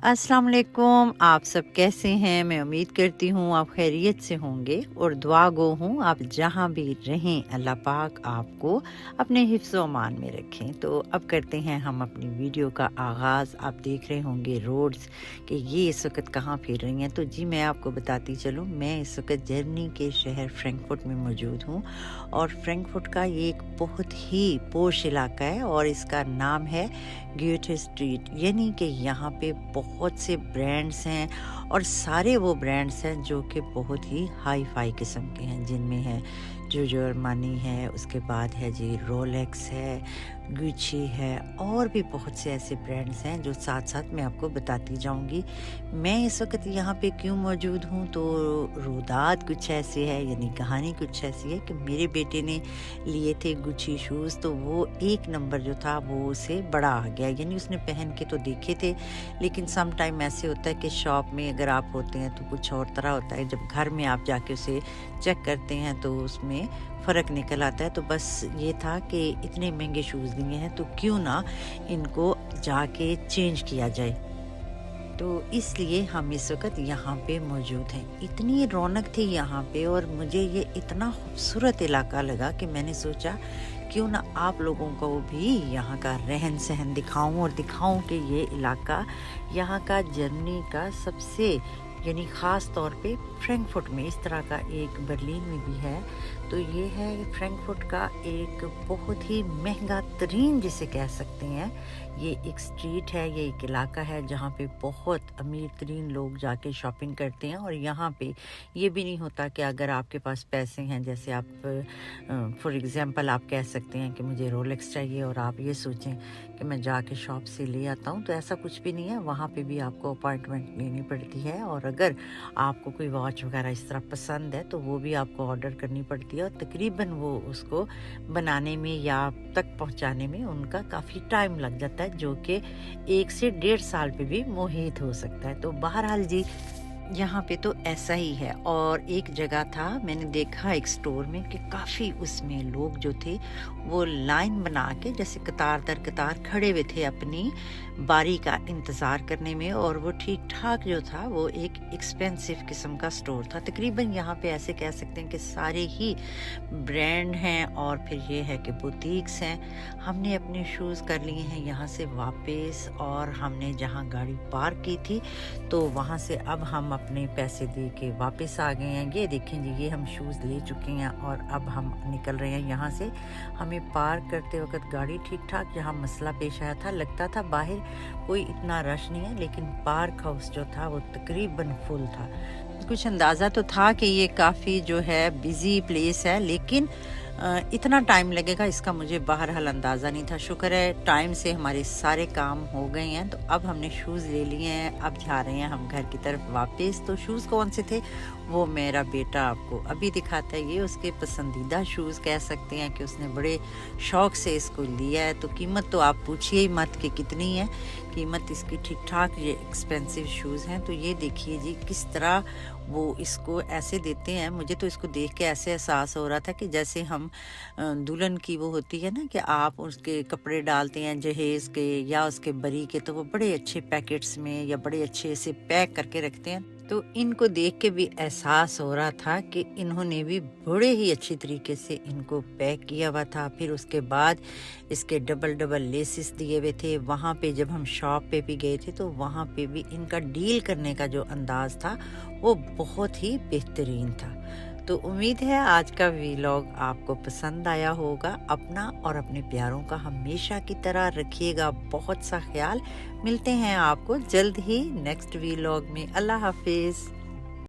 अस्सलाम वालेकुम। आप सब कैसे हैं? मैं उम्मीद करती हूँ आप खैरियत से होंगे और दुआ गो हूँ आप जहाँ भी रहें अल्लाह पाक आपको अपने हिफ्ज़ व अमान में रखें। तो अब करते हैं हम अपनी वीडियो का आगाज़। आप देख रहे होंगे रोड्स कि ये इस वक्त कहाँ फिर रही हैं। तो जी मैं आपको बताती चलूँ, मैं इस वक्त जर्मनी के शहर फ्रैंकफर्ट में मौजूद हूँ और फ्रैंकफर्ट का ये एक बहुत ही पोश इलाका है और इसका नाम है ग्योटे स्ट्रीट। यानी कि यहाँ पे बहुत से ब्रांड्स हैं और सारे वो ब्रांड्स हैं जो कि बहुत ही हाई फाई किस्म के हैं, जिनमें है जोजो अरमानी है, उसके बाद है जी रोलेक्स है, गुची है और भी बहुत से ऐसे ब्रांड्स हैं जो साथ साथ मैं आपको बताती जाऊंगी। मैं इस वक्त यहाँ पे क्यों मौजूद हूँ, तो रुदात कुछ ऐसे है, यानी कहानी कुछ ऐसी है कि मेरे बेटे ने लिए थे गुची शूज़, तो वो एक नंबर जो था वो उसे बड़ा आ गया। यानी उसने पहन के तो देखे थे, लेकिन सम टाइम ऐसे होता है कि शॉप में अगर आप होते हैं तो कुछ और तरह होता है, जब घर में आप जाके उसे चेक करते हैं तो उसमें फ़र्क निकल आता है। तो बस ये था कि इतने महंगे शूज़ लिए हैं तो क्यों ना इनको जाके चेंज किया जाए, तो इसलिए हम इस वक्त यहाँ पे मौजूद हैं। इतनी रौनक थी यहाँ पे और मुझे ये इतना खूबसूरत इलाका लगा कि मैंने सोचा क्यों ना आप लोगों को भी यहाँ का रहन सहन दिखाऊं और दिखाऊं कि ये इलाका यहाँ का जर्मनी का सबसे यानी ख़ास तौर पे फ्रैंकफर्ट में इस तरह का एक बर्लिन में भी है। तो ये है फ्रैंकफर्ट का एक बहुत ही महंगा तरीन जिसे कह सकते हैं, ये एक स्ट्रीट है, ये एक इलाका है जहाँ पे बहुत अमीर तरीन लोग जाके शॉपिंग करते हैं। और यहाँ पे ये भी नहीं होता कि अगर आपके पास पैसे हैं, जैसे आप फॉर एग्ज़ाम्पल आप कह सकते हैं कि मुझे रोलेक्स चाहिए और आप ये सोचें कि मैं जाके शॉप से ले आता हूँ, तो ऐसा कुछ भी नहीं है। वहाँ पे भी आपको अपॉइंटमेंट लेनी पड़ती है और अगर आपको कोई वॉच वगैरह इस तरह पसंद है तो वो भी आपको ऑर्डर करनी पड़ती है और तकरीबन वो उसको बनाने में या आप तक पहुंचाने में उनका काफ़ी टाइम लग जाता है, जो कि 1 से 1.5 साल पे भी मुहित हो सकता है। तो बहरहाल जी यहाँ पे तो ऐसा ही है। और एक जगह था, मैंने देखा एक स्टोर में कि काफ़ी उसमें लोग जो थे वो लाइन बना के जैसे कतार दर कतार खड़े हुए थे अपनी बारी का इंतज़ार करने में, और वो ठीक ठाक जो था वो एक एक्सपेंसिव किस्म का स्टोर था। तकरीबन यहाँ पे ऐसे कह सकते हैं कि सारे ही ब्रांड हैं और फिर ये है कि बुटीक्स हैं। हमने अपने शूज़ कर लिए हैं यहाँ से वापस और हमने जहाँ गाड़ी पार्क की थी तो वहाँ से अब हम अपने पैसे दे के वापस आ गए हैं। ये देखें जी, ये हम शूज़ ले चुके हैं और अब हम निकल रहे हैं यहाँ से। हमें पार्क करते वक्त गाड़ी ठीक ठाक जहाँ मसला पेश आया था, लगता था बाहर कोई इतना रश नहीं है, लेकिन पार्क हाउस जो था वो तकरीबन फुल था। कुछ अंदाज़ा तो था कि ये काफ़ी जो है बिज़ी प्लेस है, लेकिन इतना टाइम लगेगा इसका मुझे बहरहाल अंदाज़ा नहीं था। शुक्र है टाइम से हमारे सारे काम हो गए हैं। तो अब हमने शूज़ ले लिए हैं, अब जा रहे हैं हम घर की तरफ वापस। तो शूज़ कौन से थे वो मेरा बेटा आपको अभी दिखाता है। ये उसके पसंदीदा शूज़ कह सकते हैं कि उसने बड़े शौक़ से इसको लिया है। तो कीमत तो आप पूछिए ही मत कि कितनी है, कीमत इसकी ठीक ठाक, ये एक्सपेंसिव शूज़ हैं। तो ये देखिए जी किस तरह वो इसको ऐसे देते हैं। मुझे तो इसको देख के ऐसे एहसास हो रहा था कि जैसे हम दुल्हन की वो होती है ना कि आप उसके कपड़े डालते हैं जहेज़ के या उसके बरी के, तो वो बड़े अच्छे पैकेट्स में या बड़े अच्छे से पैक करके रखते हैं। तो इनको देख के भी एहसास हो रहा था कि इन्होंने भी बड़े ही अच्छी तरीके से इनको पैक किया हुआ था। फिर उसके बाद इसके डबल डबल लेसिस दिए हुए थे। वहाँ पे जब हम शॉप पे भी गए थे तो वहाँ पे भी इनका डील करने का जो अंदाज़ था वो बहुत ही बेहतरीन था। तो उम्मीद है आज का वीलॉग आपको पसंद आया होगा। अपना और अपने प्यारों का हमेशा की तरह रखिएगा बहुत सा ख्याल। मिलते हैं आपको जल्द ही नेक्स्ट वीलॉग में। अल्लाह हाफिज़।